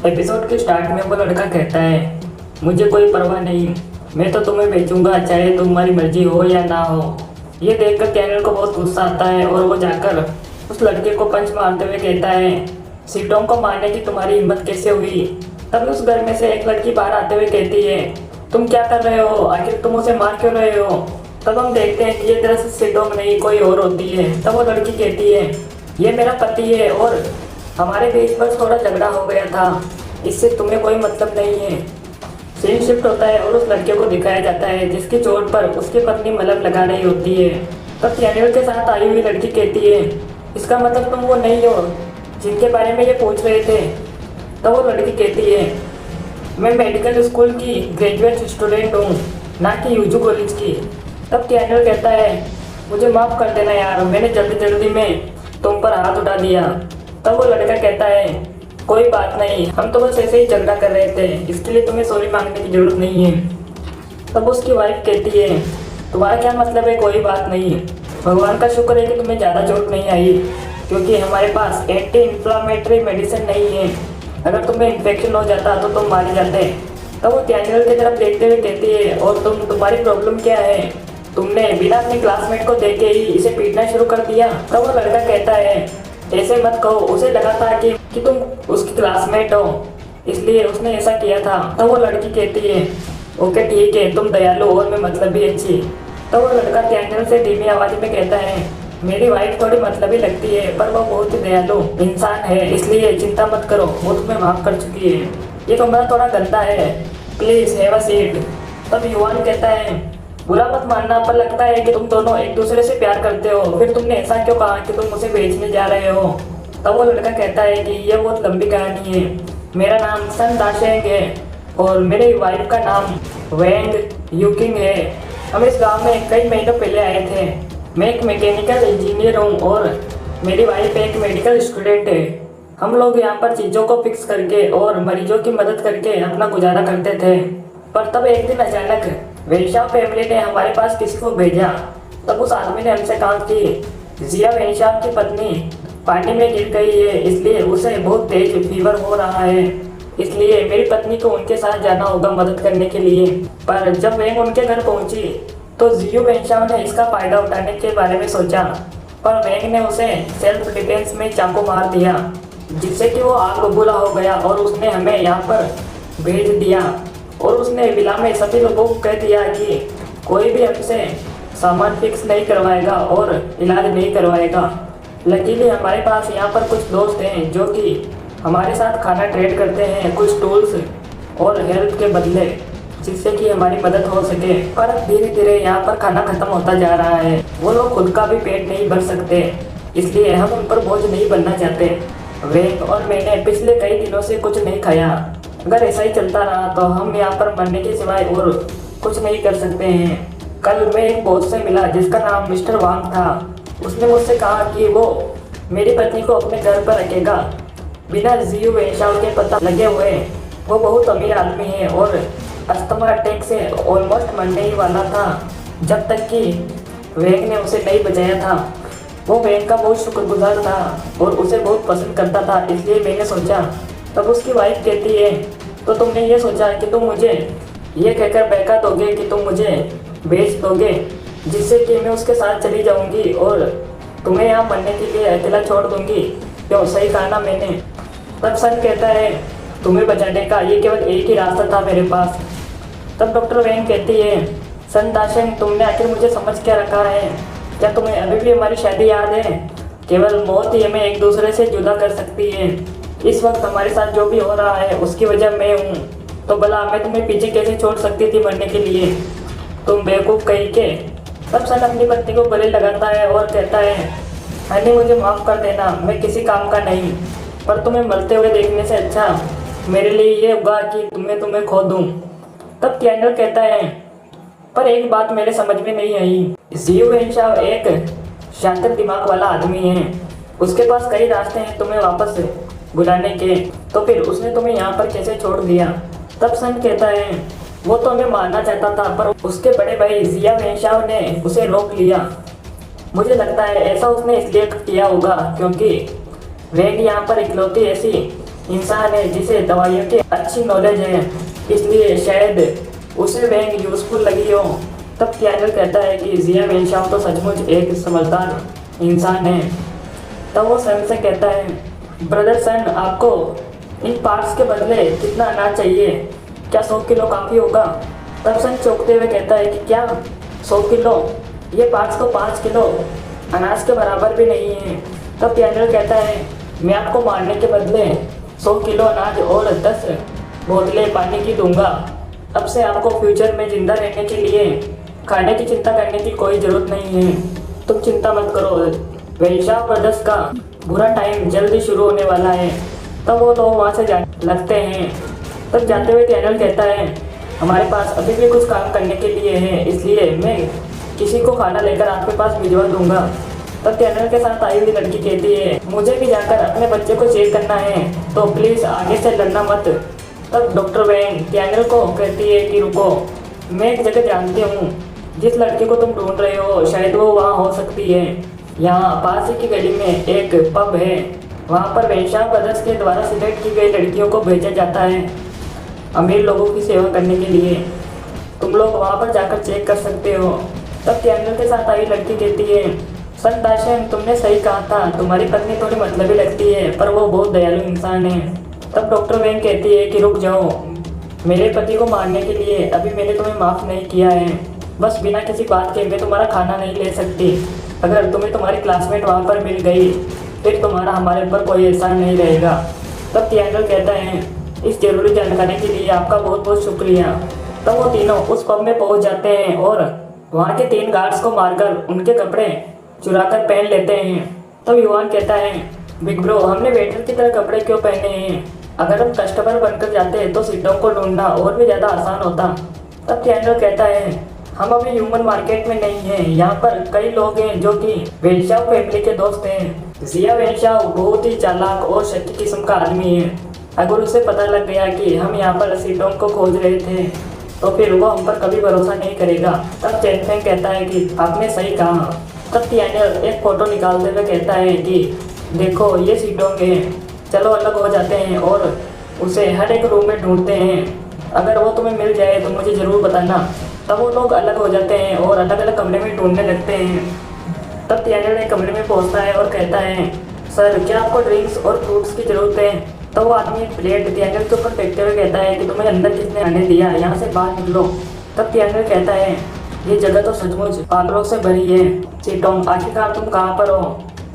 Episode के start में वो लड़का कहता है, मुझे कोई परवाह नहीं, मैं तो तुम्हें बेचूंगा चाहे तुम्हारी मर्जी हो या ना हो। ये देखकर कैनल को बहुत गुस्सा आता है और वो जाकर उस लड़के को पंच मारते हुए कहता है, सीटों को मारने की तुम्हारी हिम्मत कैसे हुई। तभी उस घर में से एक लड़की बाहर आते हुए कहती है, तुम क्या कर रहे हो, आखिर तुम उसे मार क्यों रहे हो। तब हम देखते हैं कि ये दरअसल सीटों नहीं कोई और होती है। तब वो लड़की कहती है, ये मेरा पति है और हमारे बीच पर थोड़ा झगड़ा हो गया था, इससे तुम्हें कोई मतलब नहीं है। सीन शिफ्ट होता है और उस लड़के को दिखाया जाता है जिसकी चोट पर उसकी पत्नी मलहम लगा रही होती है। तब कैनियल के साथ आई हुई लड़की कहती है, इसका मतलब तुम वो नहीं हो जिनके बारे में ये पूछ रहे थे। तब वो लड़की कहती है, मैं मेडिकल स्कूल की ग्रेजुएट स्टूडेंट हूँ, ना कि यूजू कॉलेज की। तब कैनियल कहता है, मुझे माफ़ कर देना यार, मैंने जल्दी जल्दी में तुम पर हाथ उठा दिया। तब वो लड़का कहता है, कोई बात नहीं, हम तो बस ऐसे ही झगड़ा कर रहे थे, इसके लिए तुम्हें सॉरी मांगने की जरूरत नहीं है। तब उसकी वाइफ कहती है, तुम्हारा क्या मतलब है कोई बात नहीं, भगवान का शुक्र है कि तुम्हें ज़्यादा चोट नहीं आई, क्योंकि हमारे पास एंटी इन्फ्लामेटरी मेडिसिन नहीं है, अगर तुम्हें इन्फेक्शन हो जाता तो तुम मारे जाते। तब वो कैनियल की तरफ देखते हुए कहती है, और तुम्हारी प्रॉब्लम क्या है, तुमने बिना अपने क्लासमेट को देखे ही इसे पीटना शुरू कर दिया। तब वो लड़का कहता है, ऐसे मत कहो, उसे लगा था कि तुम उसकी क्लासमेट हो, इसलिए उसने ऐसा किया था। तब वो लड़की कहती है, ओके ठीक है, तुम दयालु और मैं मतलब भी अच्छी। तब वो लड़का कैनियल से धीमी आवाज में कहता है, मेरी वाइफ थोड़ी मतलबी लगती है पर वो बहुत ही दयालु इंसान है, इसलिए चिंता मत करो, वो तुम्हें माफ कर चुकी है। ये कमरा थोड़ा गंदा है, प्लीज हैव अ सीट। तब युवान कहता है, बुरा मत मानना, पर लगता है कि तुम दोनों एक दूसरे से प्यार करते हो, फिर तुमने ऐसा क्यों कहा कि तुम उसे बेचने जा रहे हो। तब वो लड़का कहता है कि यह बहुत लंबी कहानी है, मेरा नाम सन दाशेंग है और मेरे वाइफ का नाम वेंग यूकिंग है। हम इस गांव में कई महीनों पहले आए थे। मैं एक मैकेनिकल इंजीनियर हूँ और मेरी वाइफ एक मेडिकल स्टूडेंट है। हम लोग यहाँ पर चीज़ों को फिक्स करके और मरीजों की मदद करके अपना गुजारा करते थे, पर तब एक दिन अचानक वेंशाव फैमिली ने हमारे पास किसी को भेजा। तब उस आदमी ने हमसे कहा कि जिया वेंशाव की पत्नी पानी में गिर गई है, इसलिए उसे बहुत तेज फीवर हो रहा है, इसलिए मेरी पत्नी को उनके साथ जाना होगा मदद करने के लिए। पर जब वेंग उनके घर पहुंची तो जियो वेंशाव ने इसका फायदा उठाने के बारे में सोचा, पर वेंग ने उसे सेल्फ डिफेंस में चाकू मार दिया, जिससे कि वो आग बबूला हो गया और उसने हमें यहाँ पर भेज दिया। और उसने विला में सभी लोगों को कह दिया कि कोई भी हमसे सामान फिक्स नहीं करवाएगा और इलाज नहीं करवाएगा। लकीली हमारे पास यहाँ पर कुछ दोस्त हैं जो कि हमारे साथ खाना ट्रेड करते हैं, कुछ टूल्स और हेल्प के बदले, जिससे कि हमारी मदद हो सके। पर धीरे धीरे यहाँ पर खाना खत्म होता जा रहा है, वो लोग खुद का भी पेट नहीं भर सकते, इसलिए हम उन पर बोझ नहीं बनना चाहते। वेंग और मैंने पिछले कई दिनों से कुछ नहीं खाया, अगर ऐसा ही चलता रहा तो हम यहाँ पर मरने के सिवाय और कुछ नहीं कर सकते हैं। कल मैं एक बॉस से मिला जिसका नाम मिस्टर वांग था। उसने मुझसे कहा कि वो मेरी पत्नी को अपने घर पर रखेगा बिना जियो वेंशाव के पता लगे हुए। वो बहुत अमीर आदमी है और अस्थमा अटैक से ऑलमोस्ट मरने ही वाला था, जब तक कि वेंग ने उसे नहीं बचाया था। वो वेंग का बहुत शुक्रगुजार था और उसे बहुत पसंद करता था, इसलिए मैंने सोचा। तब उसकी वाइफ कहती है, तो तुमने ये सोचा कि तुम मुझे ये कहकर बहका दोगे कि तुम मुझे बेच दोगे, जिससे कि मैं उसके साथ चली जाऊंगी और तुम्हें यहाँ मरने के लिए अकेला छोड़ दूंगी। क्यों, सही कहा ना मैंने। तब सन कहता है, तुम्हें बचाने का ये केवल एक ही रास्ता था मेरे पास। तब डॉक्टर वेंग कहती है, सन दाशेंग, तुमने आखिर मुझे समझ क्या रखा है, क्या तुम्हें अभी भी हमारी शादी याद है। केवल मौत ही हमें एक दूसरे से जुदा कर सकती है। इस वक्त हमारे साथ जो भी हो रहा है उसकी वजह मैं हूँ, तो भला मैं तुम्हें पीछे कैसे छोड़ सकती थी मरने के लिए, तुम बेवकूफ़ कहीं के। तब सन अपनी पत्नी को गले लगाता है और कहता है, हनी मुझे माफ़ कर देना, मैं किसी काम का नहीं, पर तुम्हें मरते हुए देखने से अच्छा मेरे लिए ये होगा कि तुम्हें खो दूँ। तब कैनियल कहता है, पर एक बात मेरे समझ में नहीं आई, जियो वेंशाव एक शांत दिमाग वाला आदमी है, उसके पास कई रास्ते हैं तुम्हें वापस बुलाने के, तो फिर उसने तुम्हें यहाँ पर कैसे छोड़ दिया। तब सन कहता है, वो तो हमें मारना चाहता था, पर उसके बड़े भाई जिया वेंशाव ने उसे रोक लिया। मुझे लगता है ऐसा उसने इसलिए किया होगा क्योंकि वेंग यहाँ पर इकलौती ऐसी इंसान है जिसे दवाइयों की अच्छी नॉलेज है, इसलिए शायद उसे बैंक यूजफुल लगी हो। तब डैनियल कहता है कि जिया वेनशाओ तो सचमुच एक समझदार इंसान है। तब वो सन से कहता है, ब्रदर सन, आपको इन पार्ट्स के बदले कितना अनाज चाहिए? क्या 100 किलो काफ़ी होगा? तब सन चौंकते हुए कहता है कि क्या 100 किलो? ये पार्ट्स तो 5 किलो अनाज के बराबर भी नहीं है। तब डैनियल कहता है, मैं आपको मारने के बदले 100 किलो अनाज और 10 बोतलें पानी की दूंगा। अब से आपको फ्यूचर में ज़िंदा रहने के लिए खाने की चिंता करने की कोई ज़रूरत नहीं है। तुम चिंता मत करो, वेनशाओ ब्रदर्स का बुरा टाइम जल्दी शुरू होने वाला है। तब वो तो वहाँ से जाने लगते हैं। तब जाते हुए डैनियल कहता है, हमारे पास अभी भी कुछ काम करने के लिए है, इसलिए मैं किसी को खाना लेकर आपके पास भिजवा दूंगा। तब डैनियल के साथ आई हुई लड़की कहती है, मुझे भी जाकर अपने बच्चे को चेक करना है, तो प्लीज़ आगे से लड़ना मत। तब डॉक्टर वैंग डैनियल को कहती है कि रुको, मैं एक जगह जानती हूँ, जिस लड़की को तुम ढूंढ रहे हो शायद वो वहाँ हो सकती है। यहाँ पास ही की गली में एक पब है, वहाँ पर वेनशाओ ब्रदर्स के द्वारा सिलेक्ट की गई लड़कियों को भेजा जाता है अमीर लोगों की सेवा करने के लिए। तुम लोग वहाँ पर जाकर चेक कर सकते हो। तब डैनियल के साथ आई लड़की कहती है, सन दाशन, तुमने सही कहा था, तुम्हारी पत्नी थोड़ी मतलबी लगती है पर वो बहुत दयालु इंसान है। तब डॉक्टर वैंग कहती है कि रुक जाओ, मेरे पति को मारने के लिए अभी मैंने तुम्हें माफ़ नहीं किया है। बस बिना किसी बात के मैं तुम्हारा खाना नहीं ले सकती। अगर तुम्हें तुम्हारी क्लासमेट वहाँ पर मिल गई फिर तुम्हारा हमारे ऊपर कोई एहसान नहीं रहेगा। तब डैनियल कहता है, इस जरूरी जानकारी के लिए आपका बहुत बहुत शुक्रिया। तब वो तीनों उस पब में पहुँच जाते हैं और वहाँ के 3 गार्ड्स को मारकर उनके कपड़े चुराकर पहन लेते हैं। तब युवान कहता है, बिग ब्रो, हमने वेटर की तरह कपड़े क्यों पहने हैं? अगर हम कस्टमर बनकर जाते तो सीटों को ढूंढना और भी ज़्यादा आसान होता। तब डैनियल कहता है, हम अभी ह्यूमन मार्केट में नहीं हैं, यहाँ पर कई लोग हैं जो कि वेनशाओ फैमिली के दोस्त हैं। जिया वेनशाओ बहुत ही चालाक और शक्ति किस्म का आदमी है। अगर उसे पता लग गया कि हम यहाँ पर सीटों को खोज रहे थे तो फिर वो हम पर कभी भरोसा नहीं करेगा। तब चेन फेंग कहता है कि आपने सही कहा। तब डैनियल एक फ़ोटो निकालते हुए कहता है कि देखो, ये सीटों के, चलो अलग हो जाते हैं और उसे हर एक रूम में ढूंढते हैं। अगर वो तुम्हें मिल जाए तो मुझे ज़रूर बताना। तब वो लोग अलग हो जाते हैं और अलग अलग कमरे में ढूंढने लगते हैं। तब डैनियल एक कमरे में पहुंचता है और कहता है, सर, क्या आपको ड्रिंक्स और फ्रूट्स की ज़रूरत है? तो वो आदमी प्लेट डैनियल के ऊपर फेंकते हुए कहता है कि तुम्हें अंदर किसने आने दिया, यहाँ से बाहर निकलो। तब डैनियल कहता है, ये जगह तो सचमुच पागलों से भरी है। सीटोंग, आखिरकार तुम कहाँ पर हो?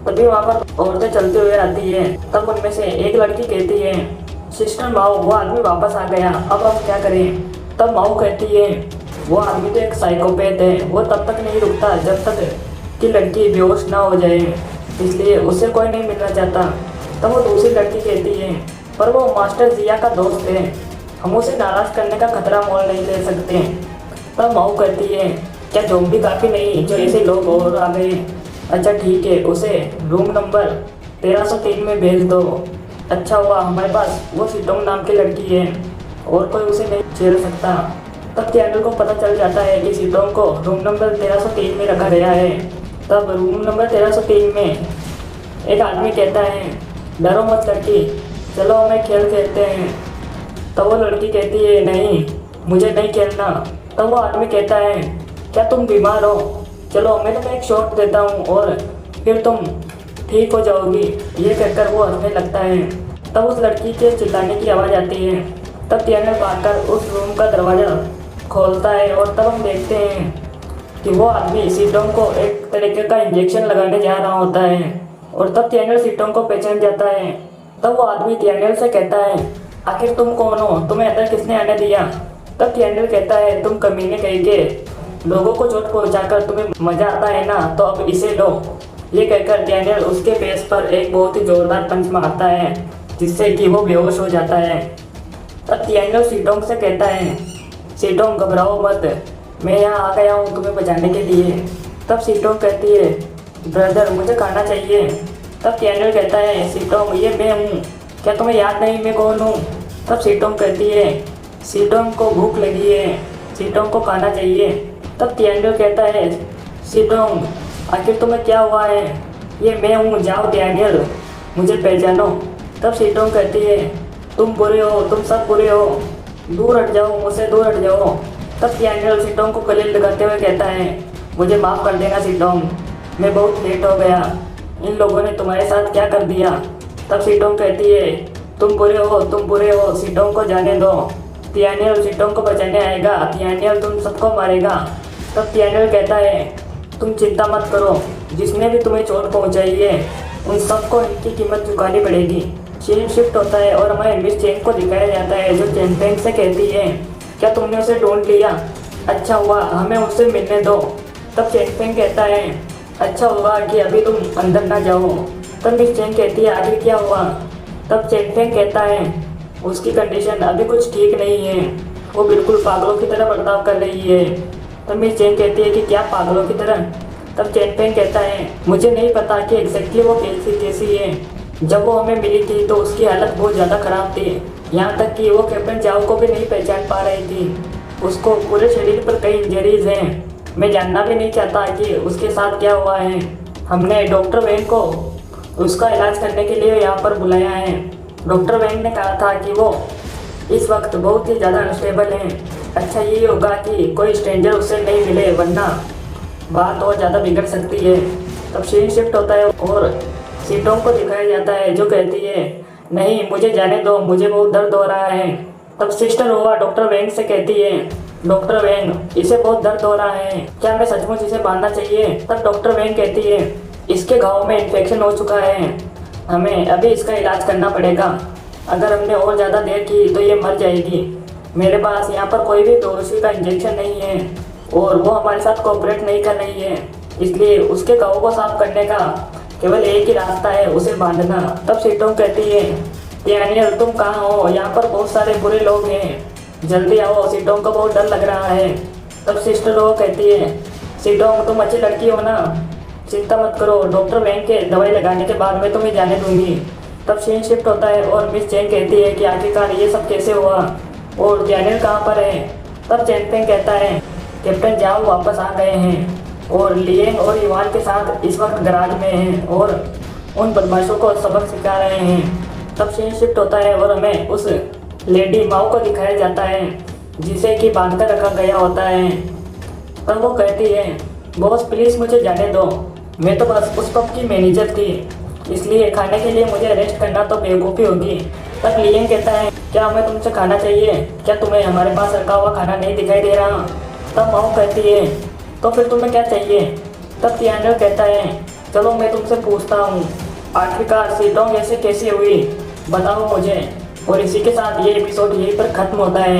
तभी वहाँ पर औरतें चलते हुए आती है। तब उनमें से एक लड़की कहती है, सिस्टर माओ, वो आदमी वापस आ गया, अब हम क्या करें? तब माओ कहती है, वो आदमी तो एक साइकोपैथ है, वो तब तक नहीं रुकता जब तक कि लड़की बेहोश ना हो जाए, इसलिए उसे कोई नहीं मिलना चाहता। तब वो दूसरी लड़की कहती है, पर वो मास्टर जिया का दोस्त है, हम उसे नाराज़ करने का खतरा मोल नहीं ले सकते। तब माओ कहती है, क्या ज़ॉम्बी काफ़ी नहीं जो ऐसे लोग और आ गए? अच्छा ठीक है, उसे रूम नंबर 1303 में भेज दो। अच्छा हुआ हमारे पास वो सीटोंग नाम की लड़की है और कोई उसे नहीं छेड़ सकता। तब डैनियल को पता चल जाता है कि सीटोंग को रूम नंबर 1303 में रखा गया है। तब रूम नंबर 1303 में एक आदमी कहता है, डरो मत लड़की, चलो हमें खेल खेलते हैं। तब वो लड़की कहती है, नहीं, मुझे नहीं खेलना। तब वो आदमी कहता है, क्या तुम बीमार हो? चलो मैं तुम्हें एक शॉट देता हूँ और फिर तुम ठीक हो जाओगी। ये कहकर वो हंसने लगता है। तब उस लड़की के चिल्लाने की आवाज़ आती है। तब डैनियल भागकर उस रूम का दरवाज़ा खोलता है और तब हम देखते हैं कि वो आदमी सीटोंग को एक तरीके का इंजेक्शन लगाने जा रहा होता है और तब डैनियल सीटोंग को पहचान जाता है। तब वो आदमी डैनियल से कहता है, आखिर तुम कौन हो? तुम्हें अंदर किसने आने दिया? तब डैनियल कहता है, तुम कमीने कहीं के लोगों को चोट पहुंचाकर तुम्हें मजा आता है ना, तो अब इसे लो। ये कहकर डैनियल उसके फेस पर एक बहुत ही जोरदार पंच मारता है जिससे कि वो बेहोश हो जाता है। तब डैनियल सीटोंग से कहता है, सीटोंग घबराओ मत, मैं यहाँ आ गया हूँ तुम्हें बचाने के लिए। तब सीटोंग कहती है, ब्रदर मुझे खाना चाहिए। तब डैनियल कहता है, सीटोंग ये मैं हूँ, क्या तुम्हें याद नहीं मैं कौन हूँ? तब सीटोंग कहती है, सीटोंग को भूख लगी है, सीटोंग को खाना चाहिए। तब डैनियल कहता है, सीटोंग आखिर तुम्हें क्या हुआ है? ये मैं हूँ, जाओ डैनियल, मुझे पहचानो। तब सीटोंग कहती है तुम बुरे हो, तुम सब बुरे हो, दूर हट जाओ, मुझसे दूर हट जाओ। तब तियानियल सीटोंग को गले लगाते हुए कहता है मुझे माफ़ कर देना सीटोंग, मैं बहुत लेट हो गया, इन लोगों ने तुम्हारे साथ क्या कर दिया। तब सीटोंग कहती है तुम बुरे हो, तुम बुरे हो, सीटोंग को जाने दो, तियानियल सीटोंग को बचाने आएगा, तियानियल तुम सबको मारेगा। तब तियानियल कहता है तुम चिंता मत करो, जिसने भी तुम्हें चोट पहुंचाई है उन सबको इनकी कीमत चुकानी पड़ेगी। सीन शिफ्ट होता है और हमें मिस चेंग को दिखाया जाता है जो चेंगफेंग से कहती है क्या तुमने उसे ढूंढ लिया, अच्छा हुआ, हमें उससे मिलने दो। तब चेंगफेंग कहता है अच्छा हुआ कि अभी तुम अंदर ना जाओ। तब मिस चेंग कहती है आखिर क्या हुआ। तब चेंगफेंग कहता है उसकी कंडीशन अभी कुछ ठीक नहीं है, वो बिल्कुल पागलों की तरह बर्ताव कर रही है। तब मिस चेंग कहती है कि क्या पागलों की तरह। तब चेंगफेंग कहता है मुझे नहीं पता कि एग्जैक्टली वो कैसी है, जब वो हमें मिली थी तो उसकी हालत बहुत ज़्यादा ख़राब थी, यहाँ तक कि वो कैप्टन जाओ को भी नहीं पहचान पा रही थी, उसको पूरे शरीर पर कई इंजरीज हैं, मैं जानना भी नहीं चाहता कि उसके साथ क्या हुआ है। हमने डॉक्टर वेंग को उसका इलाज करने के लिए यहाँ पर बुलाया है। डॉक्टर वेंग ने कहा था कि वो इस वक्त बहुत ही ज़्यादा अनस्टेबल हैं, अच्छा ये होगा कि कोई स्ट्रेंजर उससे नहीं मिले वरना बात और ज़्यादा बिगड़ सकती है। तब सीन शिफ्ट होता है और सीटोंग को दिखाया जाता है जो कहती है नहीं मुझे जाने दो, मुझे बहुत दर्द हो रहा है। तब सिस्टर हुआ डॉक्टर वेंग से कहती है डॉक्टर वेंग इसे बहुत दर्द हो रहा है, क्या हमें सचमुच इसे बांधना चाहिए। तब डॉक्टर वेंग कहती है इसके घाव में इन्फेक्शन हो चुका है, हमें अभी इसका इलाज करना पड़ेगा, अगर हमने और ज़्यादा देर की तो ये मर जाएगी, मेरे पास यहाँ पर कोई भी दोषी का इंजेक्शन नहीं है और वो हमारे साथ कोऑपरेट नहीं कर रही है, इसलिए उसके घाव को साफ करने का केवल एक ही रास्ता है, उसे बांधना। तब सीटोंग कहती है तियानियल तुम कहाँ हो, यहाँ पर बहुत सारे बुरे लोग हैं, जल्दी आओ, सीटोंग को बहुत डर लग रहा है। तब सिस्टर वो कहती है सीटोंग तुम अच्छी लड़की हो ना, चिंता मत करो, डॉक्टर वेंग के दवाई लगाने के बाद मैं तुम्हें जाने दूंगी। तब सीन शिफ्ट होता है और मिस चेंग कहती है कि आखिरकार ये सब कैसे हुआ और तियानियल कहाँ पर है। तब चेंगफेंग कहता है कैप्टन जाओ वापस आ गए हैं और लिएंग और युवान के साथ इस वक्त गराज में हैं और उन बदमाशों को सबक सिखा रहे हैं। तब सीन शिफ्ट होता है और हमें उस लेडी माओ को दिखाया जाता है जिसे कि बांध कर रखा गया होता है। तब वो कहती है बॉस प्लीज़ मुझे जाने दो, मैं तो बस उस पब की मैनेजर थी, इसलिए खाने के लिए मुझे अरेस्ट करना तो बेवकूफ़ी होगी। तब लिएंग कहता है क्या हमें तुमसे खाना चाहिए, क्या तुम्हें हमारे पास रखा हुआ खाना नहीं दिखाई दे रहा। तब माओ कहती है तो फिर तुम्हें क्या चाहिए। तब तियानियल कहता है चलो मैं तुमसे पूछता हूँ, आखिरकार सीटोंग ऐसे कैसे हुई, बताओ मुझे। और इसी के साथ ये एपिसोड यहीं पर ख़त्म होता है।